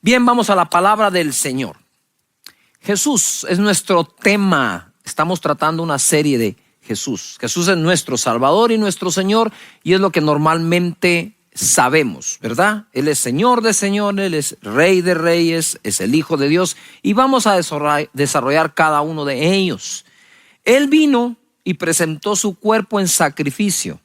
Bien, vamos a la palabra del Señor. Jesús es nuestro tema. Estamos tratando una serie de Jesús. Jesús es nuestro Salvador y nuestro Señor, y es lo que normalmente sabemos, ¿verdad? Él es Señor de señores, Él es Rey de reyes, es el Hijo de Dios, y vamos a desarrollar cada uno de ellos. Él vino y presentó su cuerpo en sacrificio,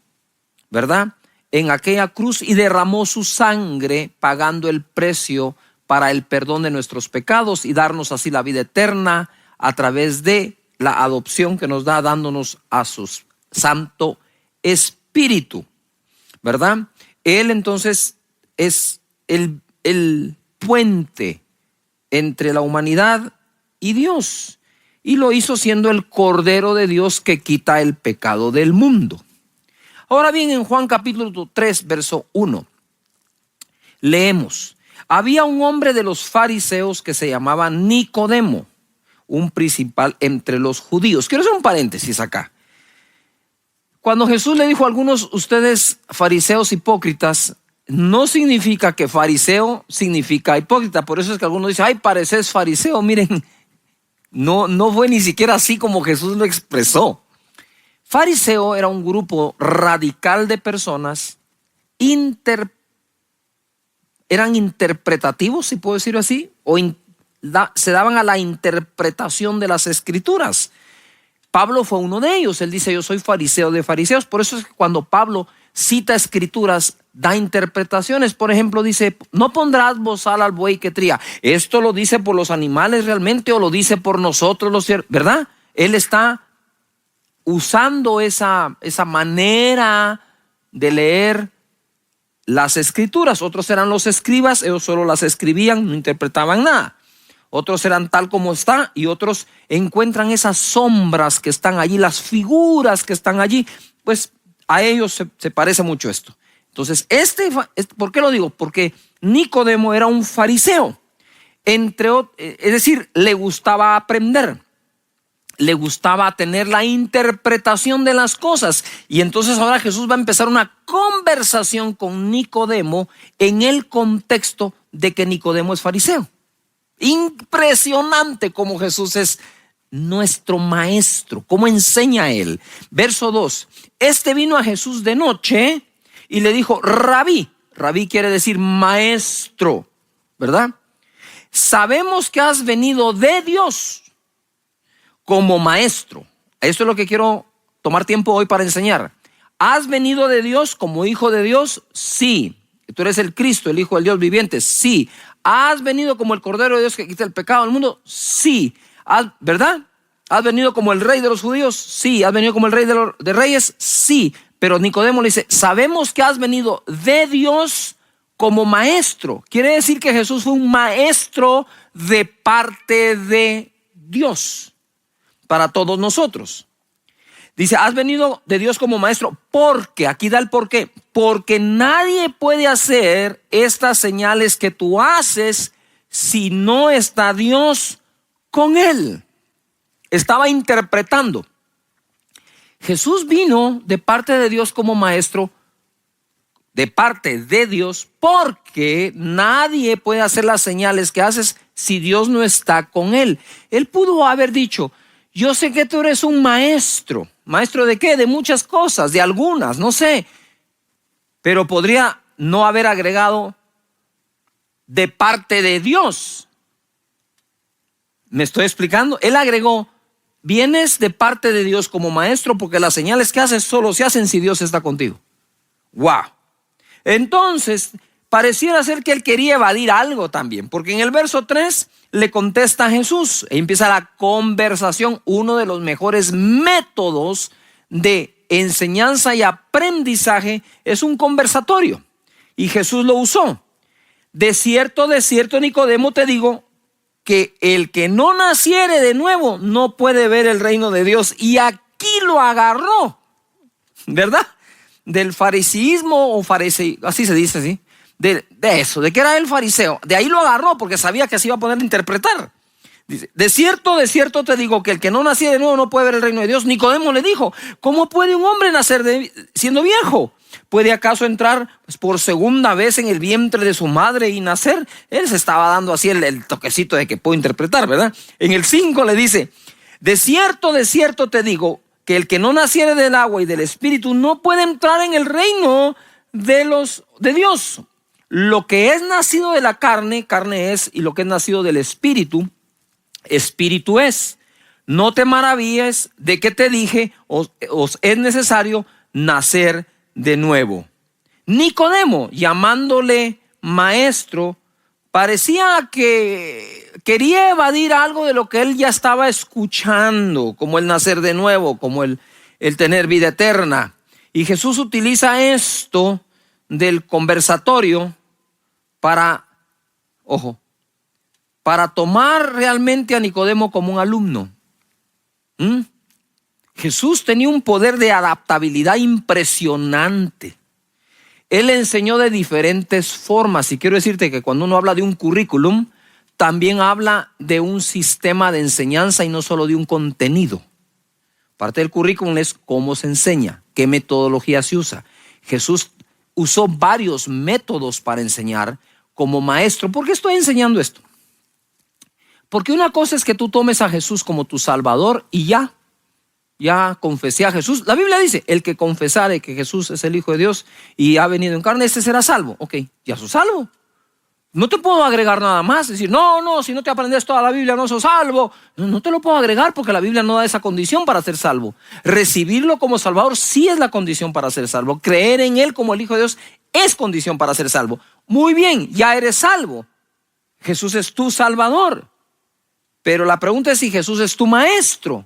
¿verdad? En aquella cruz, y derramó su sangre pagando el precio para el perdón de nuestros pecados y darnos así la vida eterna a través de la adopción que nos da, dándonos a su Santo Espíritu, ¿verdad? Él entonces es el puente entre la humanidad y Dios, y lo hizo siendo el Cordero de Dios que quita el pecado del mundo. Ahora bien, en Juan capítulo 3, verso 1, leemos: había un hombre de los fariseos que se llamaba Nicodemo, un principal entre los judíos. Quiero hacer un paréntesis acá. Cuando Jesús le dijo a algunos, ustedes fariseos hipócritas, no significa que fariseo significa hipócrita. Por eso es que algunos dicen, ay, pareces fariseo. Miren, no fue ni siquiera así como Jesús lo expresó. Fariseo era un grupo radical de personas, eran interpretativos, si puedo decirlo así, o se daban a la interpretación de las escrituras. Pablo fue uno de ellos. Él dice, yo soy fariseo de fariseos. Por eso es que cuando Pablo cita escrituras, da interpretaciones. Por ejemplo, dice, no pondrás bozal al buey que tría. ¿Esto lo dice por los animales realmente o lo dice por nosotros, verdad? Él está usando esa manera de leer las escrituras. Otros eran los escribas, ellos solo las escribían, no interpretaban nada. Otros eran tal como está, y otros encuentran esas sombras que están allí, las figuras que están allí. Pues a ellos se parece mucho esto. Entonces, ¿por qué lo digo? Porque Nicodemo era un fariseo, es decir, le gustaba aprender, le gustaba tener la interpretación de las cosas. Y entonces ahora Jesús va a empezar una conversación con Nicodemo en el contexto de que Nicodemo es fariseo. Impresionante cómo Jesús es nuestro maestro, cómo enseña él. Verso 2, este vino a Jesús de noche y le dijo, Rabí. Rabí quiere decir maestro, ¿verdad? Sabemos que has venido de Dios como maestro. Esto es lo que quiero tomar tiempo hoy para enseñar. ¿Has venido de Dios como hijo de Dios? Sí. ¿Tú eres el Cristo, el Hijo del Dios viviente? Sí. ¿Has venido como el Cordero de Dios que quita el pecado del mundo? Sí. ¿Verdad? ¿Has venido como el Rey de los judíos? Sí. ¿Has venido como el Rey de reyes? Sí. Pero Nicodemo le dice, sabemos que has venido de Dios como maestro. Quiere decir que Jesús fue un maestro de parte de Dios para todos nosotros. Dice, has venido de Dios como maestro, porque, aquí da el por qué, porque nadie puede hacer estas señales que tú haces si no está Dios con él. Estaba interpretando. Jesús vino de parte de Dios como maestro, de parte de Dios, porque nadie puede hacer las señales que haces si Dios no está con él. Él pudo haber dicho, yo sé que tú eres un maestro. ¿Maestro de qué? De muchas cosas, de algunas, no sé. Pero podría no haber agregado de parte de Dios. ¿Me estoy explicando? Él agregó, vienes de parte de Dios como maestro porque las señales que haces solo se hacen si Dios está contigo. ¡Wow! Entonces, pareciera ser que él quería evadir algo también, porque en el verso 3 le contesta a Jesús e empieza la conversación. Uno de los mejores métodos de enseñanza y aprendizaje es un conversatorio, y Jesús lo usó. De cierto, Nicodemo, te digo que el que no naciere de nuevo no puede ver el reino de Dios. Y aquí lo agarró, ¿verdad? Del fariseísmo o fariseo, así se dice, ¿sí? De eso, de que era el fariseo. De ahí lo agarró porque sabía que se iba a poner a interpretar. Dice, de cierto te digo que el que no naciera de nuevo no puede ver el reino de Dios. Nicodemo le dijo, ¿cómo puede un hombre nacer siendo viejo? ¿Puede acaso entrar por segunda vez en el vientre de su madre y nacer? Él se estaba dando así el toquecito de que puedo interpretar, ¿verdad? En el 5 le dice, de cierto te digo que el que no naciere del agua y del espíritu no puede entrar en el reino de Dios. Lo que es nacido de la carne, carne es, y lo que es nacido del espíritu, espíritu es. No te maravilles de que te dije, os es necesario nacer de nuevo. Nicodemo, llamándole maestro, parecía que quería evadir algo de lo que él ya estaba escuchando, como el nacer de nuevo, como el tener vida eterna. Y Jesús utiliza esto del conversatorio para tomar realmente a Nicodemo como un alumno. Jesús tenía un poder de adaptabilidad impresionante. Él enseñó de diferentes formas, y quiero decirte que cuando uno habla de un currículum, también habla de un sistema de enseñanza y no solo de un contenido. Parte del currículum es cómo se enseña, qué metodología se usa. Jesús usó varios métodos para enseñar como maestro. ¿Por qué estoy enseñando esto? Porque una cosa es que tú tomes a Jesús como tu Salvador y ya confesé a Jesús. La Biblia dice, el que confesare que Jesús es el Hijo de Dios y ha venido en carne, ese será salvo. Ok, ya sos salvo. No te puedo agregar nada más. Decir, no, si no te aprendes toda la Biblia no sos salvo. No te lo puedo agregar porque la Biblia no da esa condición para ser salvo. Recibirlo como Salvador sí es la condición para ser salvo. Creer en Él como el Hijo de Dios es condición para ser salvo. Muy bien, ya eres salvo. Jesús es tu Salvador. Pero la pregunta es si Jesús es tu maestro.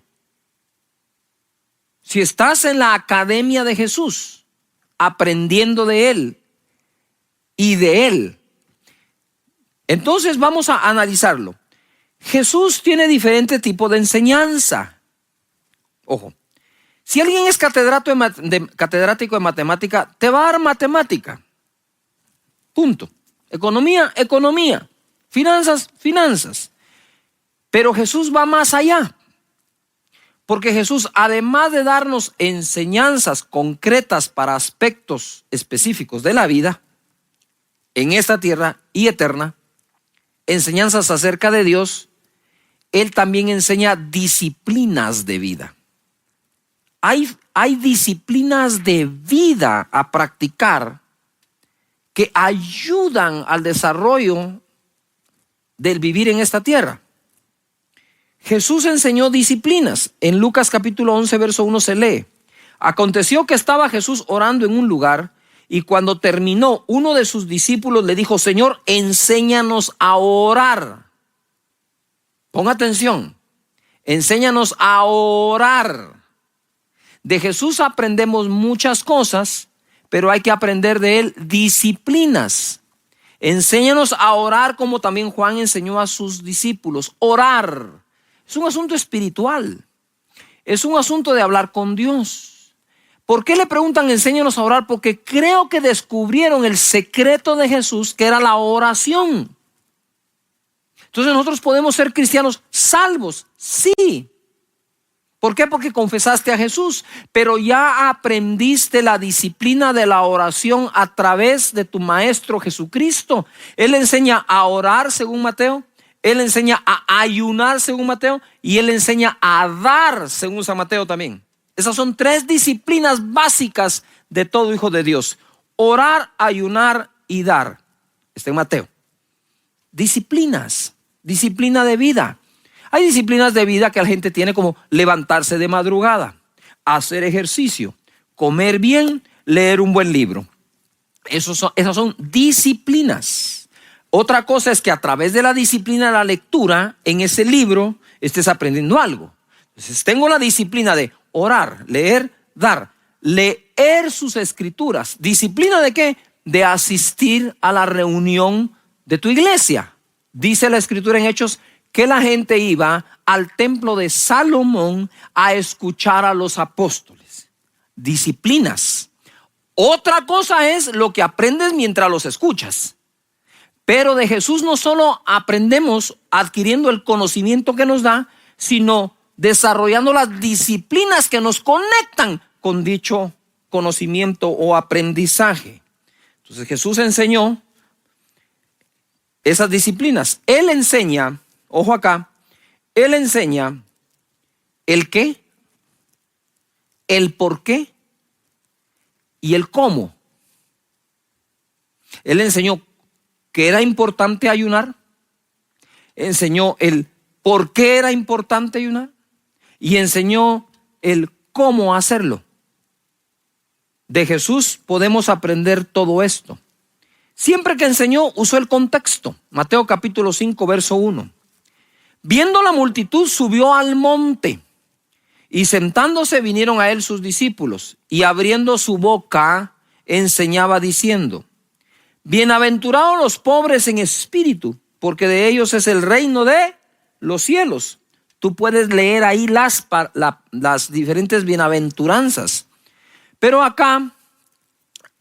Si estás en la academia de Jesús, aprendiendo de Él y de Él, entonces vamos a analizarlo. Jesús tiene diferentes tipos de enseñanza. Ojo, si alguien es catedrático de matemática, te va a dar matemática. Punto. Economía. Finanzas. Pero Jesús va más allá. Porque Jesús, además de darnos enseñanzas concretas para aspectos específicos de la vida, en esta tierra y eterna, enseñanzas acerca de Dios, Él también enseña disciplinas de vida. Hay disciplinas de vida a practicar que ayudan al desarrollo del vivir en esta tierra. Jesús enseñó disciplinas. En Lucas capítulo 11, verso 1 se lee: aconteció que estaba Jesús orando en un lugar, y cuando terminó, uno de sus discípulos le dijo: Señor, enséñanos a orar. Ponga atención, enséñanos a orar. De Jesús aprendemos muchas cosas, pero hay que aprender de Él disciplinas. Enséñanos a orar como también Juan enseñó a sus discípulos. Orar es un asunto espiritual, es un asunto de hablar con Dios. ¿Por qué le preguntan enséñanos a orar? Porque creo que descubrieron el secreto de Jesús, que era la oración. Entonces nosotros podemos ser cristianos salvos, sí. ¿Por qué? Porque confesaste a Jesús, pero ya aprendiste la disciplina de la oración a través de tu Maestro Jesucristo. Él enseña a orar según Mateo, Él enseña a ayunar según Mateo y Él enseña a dar según San Mateo también. Esas son 3 disciplinas básicas de todo hijo de Dios: orar, ayunar y dar. Está en Mateo. Disciplinas, disciplina de vida. Hay disciplinas de vida que la gente tiene, como levantarse de madrugada, hacer ejercicio, comer bien, leer un buen libro. Esas son disciplinas. Otra cosa es que a través de la disciplina de la lectura, en ese libro estés aprendiendo algo. Entonces tengo la disciplina de orar, leer, dar, leer sus escrituras. ¿Disciplina de qué? De asistir a la reunión de tu iglesia. Dice la escritura en Hechos que la gente iba al templo de Salomón a escuchar a los apóstoles. Disciplinas. Otra cosa es lo que aprendes mientras los escuchas. Pero de Jesús no solo aprendemos adquiriendo el conocimiento que nos da, sino desarrollando las disciplinas que nos conectan con dicho conocimiento o aprendizaje. Entonces Jesús enseñó esas disciplinas. Él enseña, ojo acá, Él enseña el qué, el por qué y el cómo. Él enseñó que era importante ayunar, enseñó el por qué era importante ayunar y enseñó el cómo hacerlo. De Jesús podemos aprender todo esto. Siempre que enseñó, usó el contexto. Mateo capítulo 5, verso 1. Viendo la multitud, subió al monte, y sentándose vinieron a él sus discípulos, y abriendo su boca, enseñaba diciendo: bienaventurados los pobres en espíritu, porque de ellos es el reino de los cielos. Tú puedes leer ahí las diferentes bienaventuranzas. Pero acá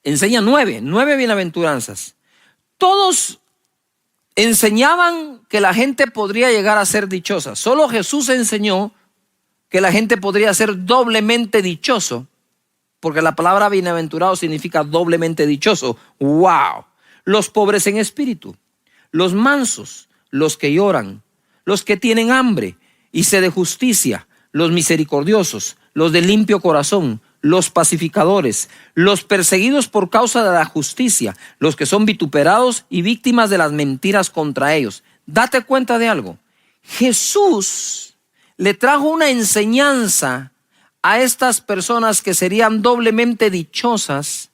enseña nueve bienaventuranzas. Todos enseñaban que la gente podría llegar a ser dichosa. Solo Jesús enseñó que la gente podría ser doblemente dichoso, porque la palabra bienaventurado significa doblemente dichoso. ¡Wow! Los pobres en espíritu, los mansos, los que lloran, los que tienen hambre y sed de justicia, los misericordiosos, los de limpio corazón, los pacificadores, los perseguidos por causa de la justicia, los que son vituperados y víctimas de las mentiras contra ellos. Date cuenta de algo. Jesús le trajo una enseñanza a estas personas que serían doblemente dichosas,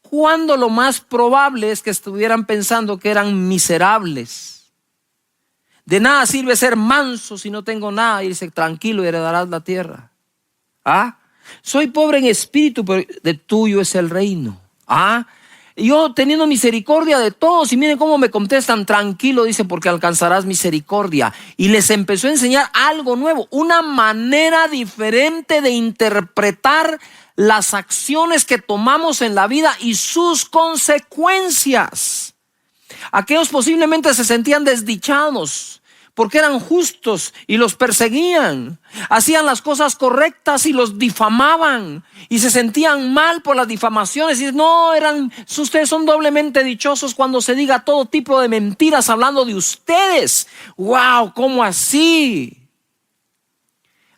cuando lo más probable es que estuvieran pensando que eran miserables. De nada sirve ser manso si no tengo nada, y dice: tranquilo y heredarás la tierra. Soy pobre en espíritu, pero de tuyo es el reino. Yo teniendo misericordia de todos, y miren cómo me contestan: tranquilo, dice, porque alcanzarás misericordia. Y les empezó a enseñar algo nuevo, una manera diferente de interpretar las acciones que tomamos en la vida y sus consecuencias. Aquellos posiblemente se sentían desdichados porque eran justos y los perseguían. Hacían las cosas correctas y los difamaban, y se sentían mal por las difamaciones. Y no, ustedes son doblemente dichosos cuando se diga todo tipo de mentiras hablando de ustedes. ¡Wow! ¿Cómo así?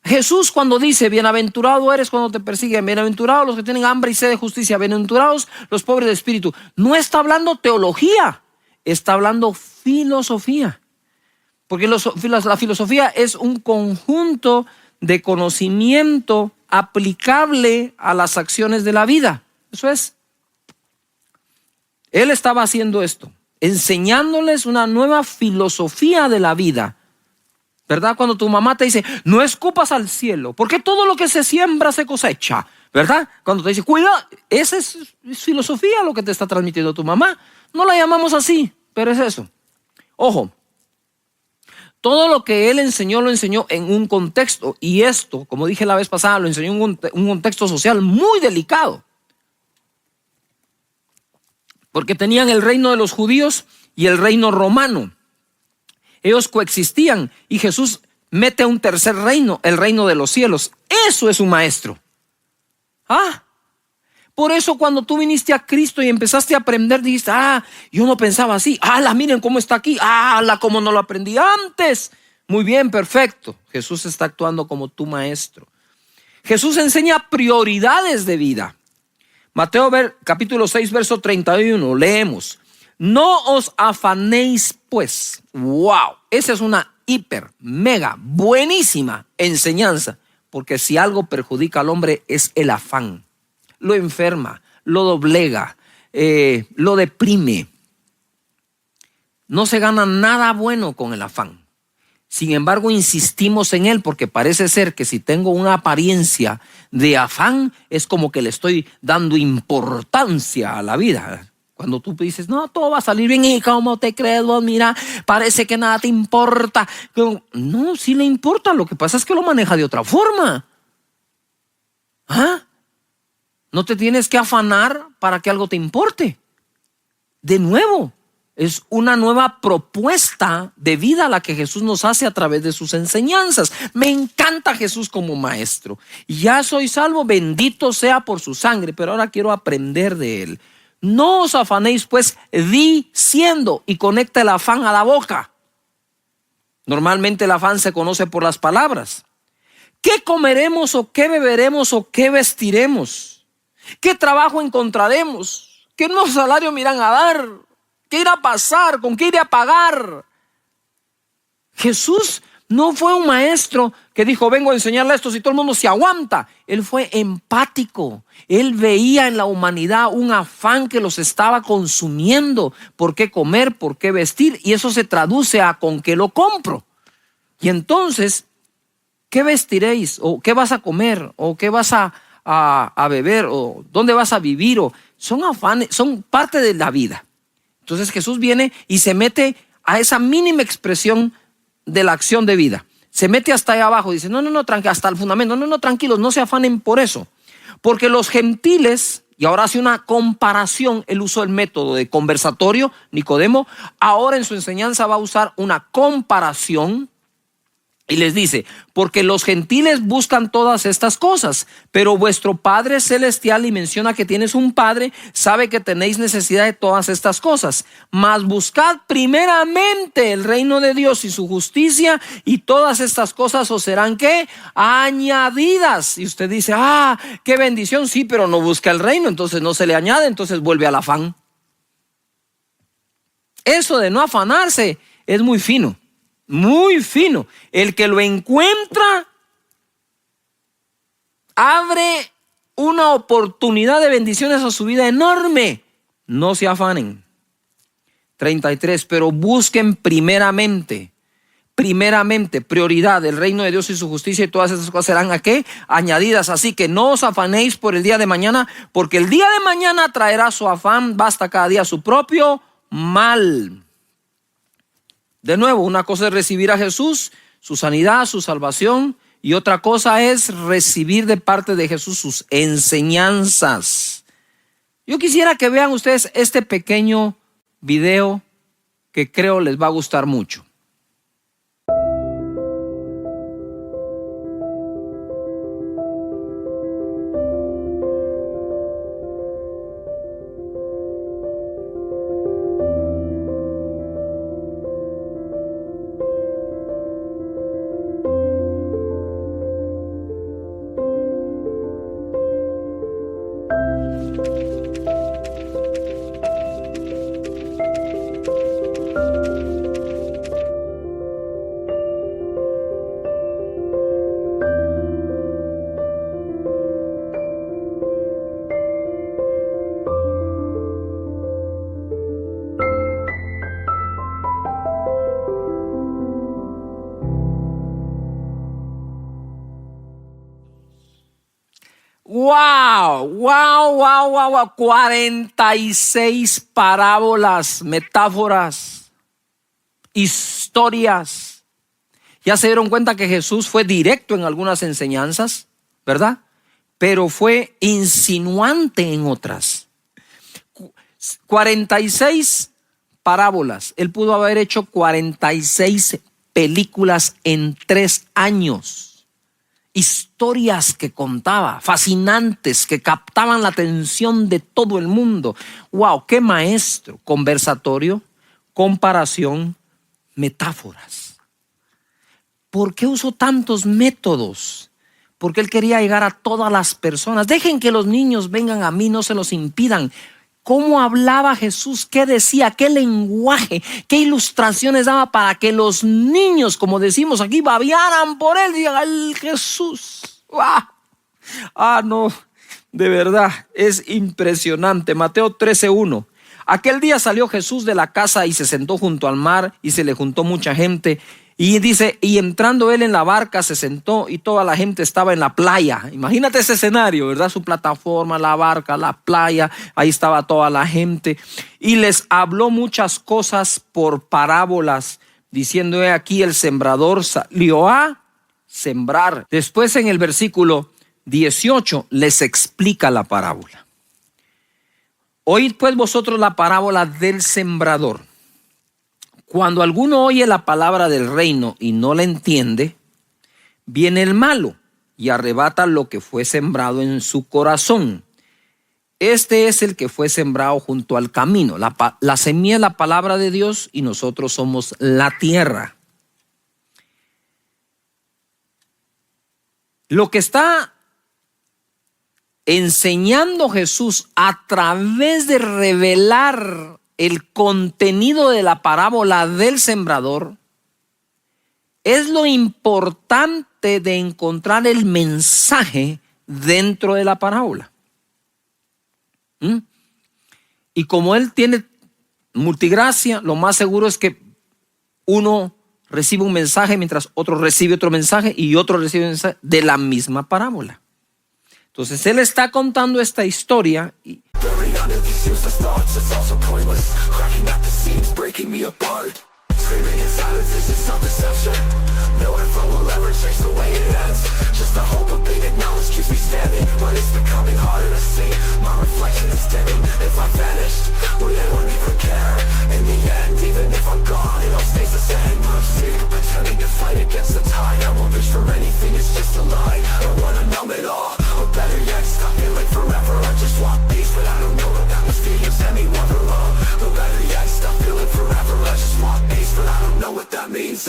Jesús, cuando dice: bienaventurado eres cuando te persiguen, bienaventurados los que tienen hambre y sed de justicia, bienaventurados los pobres de espíritu, no está hablando teología, está hablando filosofía. Porque la filosofía es un conjunto de conocimiento aplicable a las acciones de la vida. Eso es. Él estaba haciendo esto, enseñándoles una nueva filosofía de la vida. ¿Verdad? Cuando tu mamá te dice: no escupas al cielo, porque todo lo que se siembra se cosecha. ¿Verdad? Cuando te dice: cuida, esa es filosofía lo que te está transmitiendo tu mamá. No la llamamos así, pero es eso. Ojo, todo lo que él enseñó lo enseñó en un contexto, y esto, como dije la vez pasada, lo enseñó en un contexto social muy delicado. Porque tenían el reino de los judíos y el reino romano. Ellos coexistían, y Jesús mete un tercer reino, el reino de los cielos. Eso es un maestro. Por eso cuando tú viniste a Cristo y empezaste a aprender, dijiste: yo no pensaba así. Miren cómo está aquí. Cómo no lo aprendí antes. Muy bien, perfecto. Jesús está actuando como tu maestro. Jesús enseña prioridades de vida. Mateo capítulo 6, verso 31, leemos: no os afanéis pues. Wow, esa es una hiper, mega, buenísima enseñanza. Porque si algo perjudica al hombre es el afán. Lo enferma, lo doblega, lo deprime. No se gana nada bueno con el afán. Sin embargo, insistimos en él porque parece ser que si tengo una apariencia de afán, es como que le estoy dando importancia a la vida. Cuando tú dices: no, todo va a salir bien, y ¿cómo te crees vos? Mira, parece que nada te importa. No, sí le importa, lo que pasa es que lo maneja de otra forma. No te tienes que afanar para que algo te importe. De nuevo, Es una nueva propuesta de vida la que Jesús nos hace a través de sus enseñanzas. Me encanta Jesús como maestro. Ya soy salvo, bendito sea por su sangre, pero ahora quiero aprender de él. No os afanéis pues diciendo, y conecta el afán a la boca. Normalmente el afán se conoce por las palabras. ¿Qué comeremos o qué beberemos o qué vestiremos? ¿Qué trabajo encontraremos? ¿Qué nuevo salario me irán a dar? ¿Qué irá a pasar? ¿Con qué iré a pagar? Jesús no fue un maestro que dijo, vengo a enseñarle esto si todo el mundo se aguanta. Él fue empático. Él veía en la humanidad un afán que los estaba consumiendo. ¿Por qué comer? ¿Por qué vestir? Y eso se traduce a ¿con qué lo compro? Y entonces, ¿qué vestiréis? ¿O qué vas a comer? ¿O qué vas a beber? ¿O dónde vas a vivir? O son afanes, son parte de la vida. Entonces Jesús viene y se mete a esa mínima expresión de la acción de vida. Se mete hasta ahí abajo. Dice, no, hasta el fundamento. No, tranquilos, no se afanen por eso. Porque los gentiles, y ahora hace una comparación, él usó el método de conversatorio, Nicodemo, ahora en su enseñanza va a usar una comparación. Y les dice, porque los gentiles buscan todas estas cosas, pero vuestro Padre Celestial, y menciona que tienes un Padre, sabe que tenéis necesidad de todas estas cosas. Mas buscad primeramente el reino de Dios y su justicia, y todas estas cosas os serán, ¿qué? Añadidas. Y usted dice, qué bendición, sí, pero no busca el reino, entonces no se le añade, entonces vuelve al afán. Eso de no afanarse es muy fino. Muy fino. El que lo encuentra abre una oportunidad de bendiciones a su vida enorme. No se afanen. 33. Pero busquen primeramente, prioridad, el reino de Dios y su justicia, y todas esas cosas serán ¿a qué? Añadidas. Así que no os afanéis por el día de mañana, porque el día de mañana traerá su afán. Basta cada día su propio mal. De nuevo, una cosa es recibir a Jesús, su sanidad, su salvación, y otra cosa es recibir de parte de Jesús sus enseñanzas. Yo quisiera que vean ustedes este pequeño video que creo les va a gustar mucho. Wow. 46 parábolas, metáforas, historias. Ya se dieron cuenta que Jesús fue directo en algunas enseñanzas, ¿verdad? Pero fue insinuante en otras. 46 parábolas. Él pudo haber hecho 46 películas en 3 años. Historias que contaba, fascinantes, que captaban la atención de todo el mundo. ¡Wow! ¡Qué maestro! Conversatorio, comparación, metáforas. ¿Por qué usó tantos métodos? Porque él quería llegar a todas las personas. Dejen que los niños vengan a mí, no se los impidan. ¿Cómo hablaba Jesús? ¿Qué decía? ¿Qué lenguaje? ¿Qué ilustraciones daba para que los niños, como decimos aquí, babearan por él? Digan, ¡ay, Jesús! ¡Ah! No, de verdad, es impresionante. Mateo 13:1. Aquel día salió Jesús de la casa y se sentó junto al mar, y se le juntó mucha gente. Y dice, y entrando él en la barca se sentó, y toda la gente estaba en la playa. Imagínate ese escenario, ¿verdad? Su plataforma, la barca, la playa, ahí estaba toda la gente. Y les habló muchas cosas por parábolas, diciendo, he aquí el sembrador salió a sembrar. Después en el versículo 18 les explica la parábola. Oíd pues vosotros la parábola del sembrador. Cuando alguno oye la palabra del reino y no la entiende, viene el malo y arrebata lo que fue sembrado en su corazón. Este es el que fue sembrado junto al camino. La semilla es la palabra de Dios y nosotros somos la tierra. Lo que está enseñando Jesús a través de revelar el contenido de la parábola del sembrador es lo importante de encontrar el mensaje dentro de la parábola. Y como él tiene multigracia, lo más seguro es que uno recibe un mensaje mientras otro recibe otro mensaje y otro recibe un mensaje de la misma parábola. Entonces él está contando esta historia y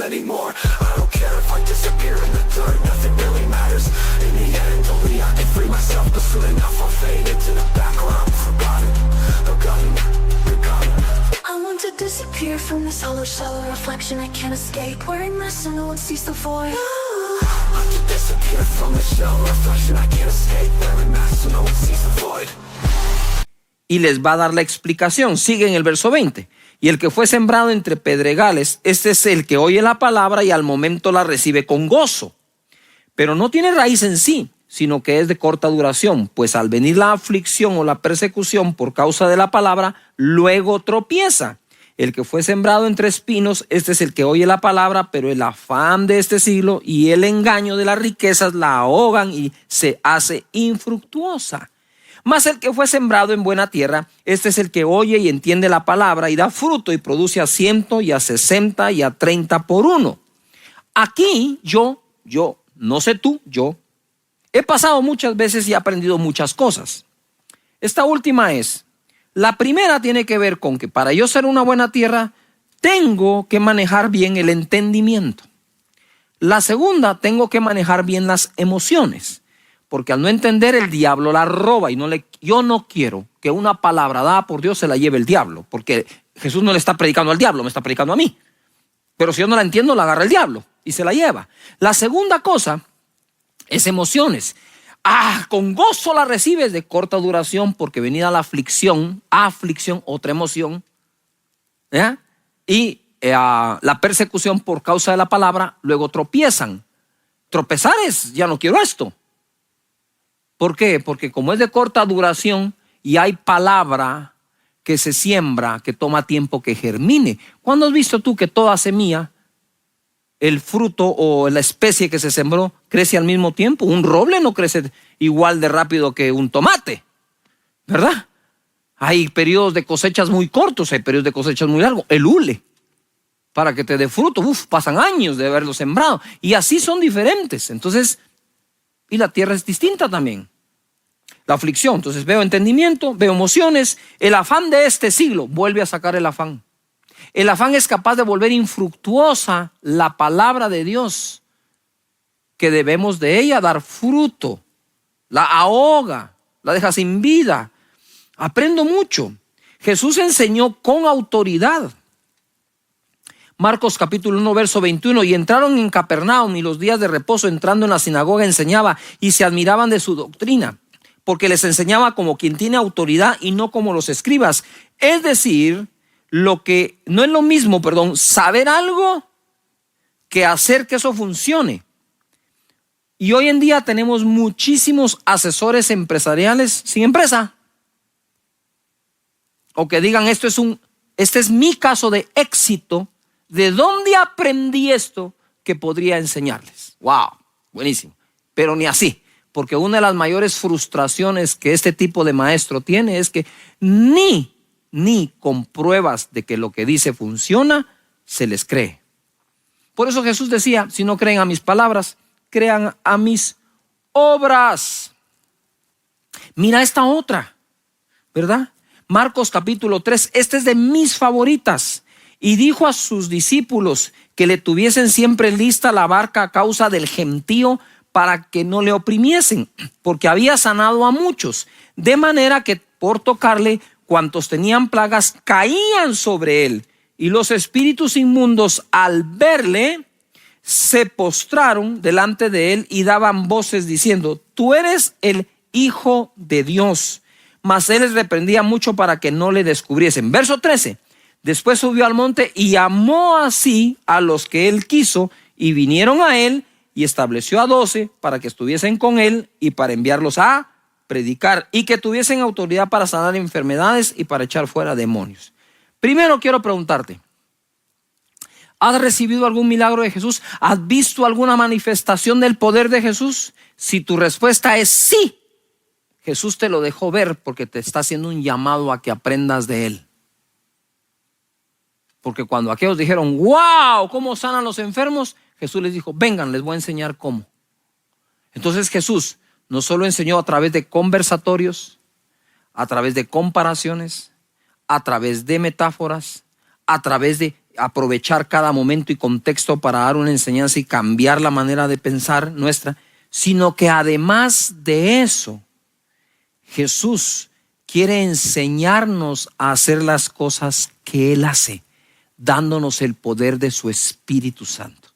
anymore. I don't care if I disappear in the dirt, nothing really matters. In the end, only I can free myself, but soon enough I'll fade into the background, forgotten. I want to disappear from this hollow shallow reflection I can't escape. Wearing masks so no one sees the void. I want to disappear from this shallow reflection I can't escape. Wearing masks so no one sees the void. Y les va a dar la explicación. Sigue en el verso 20. Y el que fue sembrado entre pedregales, este es el que oye la palabra y al momento la recibe con gozo. Pero no tiene raíz en sí, sino que es de corta duración, pues al venir la aflicción o la persecución por causa de la palabra, luego tropieza. El que fue sembrado entre espinos, este es el que oye la palabra, pero el afán de este siglo y el engaño de las riquezas la ahogan y se hace infructuosa. Mas el que fue sembrado en buena tierra, este es el que oye y entiende la palabra y da fruto y produce a 100 y a 60 y a 30 por uno. Aquí yo, no sé tú, yo he pasado muchas veces y he aprendido muchas cosas. Esta última es, la primera tiene que ver con que para yo ser una buena tierra, tengo que manejar bien el entendimiento. La segunda, tengo que manejar bien las emociones. Porque al no entender, el diablo la roba y yo no quiero que una palabra dada por Dios se la lleve el diablo, porque Jesús no le está predicando al diablo, me está predicando a mí. Pero si yo no la entiendo, la agarra el diablo y se la lleva. La segunda cosa es emociones. Con gozo la recibes, de corta duración, porque venida la aflicción, otra emoción, ¿ya? Y la persecución por causa de la palabra, luego tropiezan. Tropezar es, ya no quiero esto. ¿Por qué? Porque como es de corta duración y hay palabra que se siembra, que toma tiempo que germine. ¿Cuándo has visto tú que toda semilla, el fruto o la especie que se sembró, crece al mismo tiempo? Un roble no crece igual de rápido que un tomate, ¿verdad? Hay periodos de cosechas muy cortos, hay periodos de cosechas muy largos. El hule, para que te dé fruto, pasan años de haberlo sembrado. Y así son diferentes. Entonces, y la tierra es distinta también. La aflicción, entonces veo entendimiento, veo emociones. El afán de este siglo vuelve a sacar el afán. El afán es capaz de volver infructuosa la palabra de Dios, que debemos de ella dar fruto. La ahoga, la deja sin vida. Aprendo mucho. Jesús enseñó con autoridad. Marcos capítulo 1 verso 21, y entraron en Capernaum, y los días de reposo entrando en la sinagoga enseñaba, y se admiraban de su doctrina, porque les enseñaba como quien tiene autoridad y no como los escribas. Es decir, no es lo mismo, saber algo que hacer que eso funcione. Y hoy en día tenemos muchísimos asesores empresariales sin empresa, o que digan este es mi caso de éxito. ¿De dónde aprendí esto que podría enseñarles? ¡Wow! Buenísimo. Pero ni así, porque una de las mayores frustraciones que este tipo de maestro tiene es que ni con pruebas de que lo que dice funciona, se les cree. Por eso Jesús decía, si no creen a mis palabras, crean a mis obras. Mira esta otra, ¿verdad? Marcos capítulo 3, esta es de mis favoritas. Y dijo a sus discípulos que le tuviesen siempre lista la barca a causa del gentío, para que no le oprimiesen, porque había sanado a muchos, de manera que por tocarle, cuantos tenían plagas caían sobre él, y los espíritus inmundos al verle se postraron delante de él y daban voces diciendo, tú eres el Hijo de Dios. Mas él les reprendía mucho para que no le descubriesen. Verso 13, después subió al monte y llamó así a los que él quiso, y vinieron a él, y estableció a 12 para que estuviesen con él y para enviarlos a predicar y que tuviesen autoridad para sanar enfermedades y para echar fuera demonios. Primero quiero preguntarte, ¿has recibido algún milagro de Jesús? ¿Has visto alguna manifestación del poder de Jesús? Si tu respuesta es sí, Jesús te lo dejó ver porque te está haciendo un llamado a que aprendas de él. Porque cuando aquellos dijeron, wow, ¿cómo sanan los enfermos? Jesús les dijo, vengan, les voy a enseñar cómo. Entonces Jesús no solo enseñó a través de conversatorios, a través de comparaciones, a través de metáforas, a través de aprovechar cada momento y contexto para dar una enseñanza y cambiar la manera de pensar nuestra, sino que además de eso, Jesús quiere enseñarnos a hacer las cosas que Él hace, dándonos el poder de su Espíritu Santo.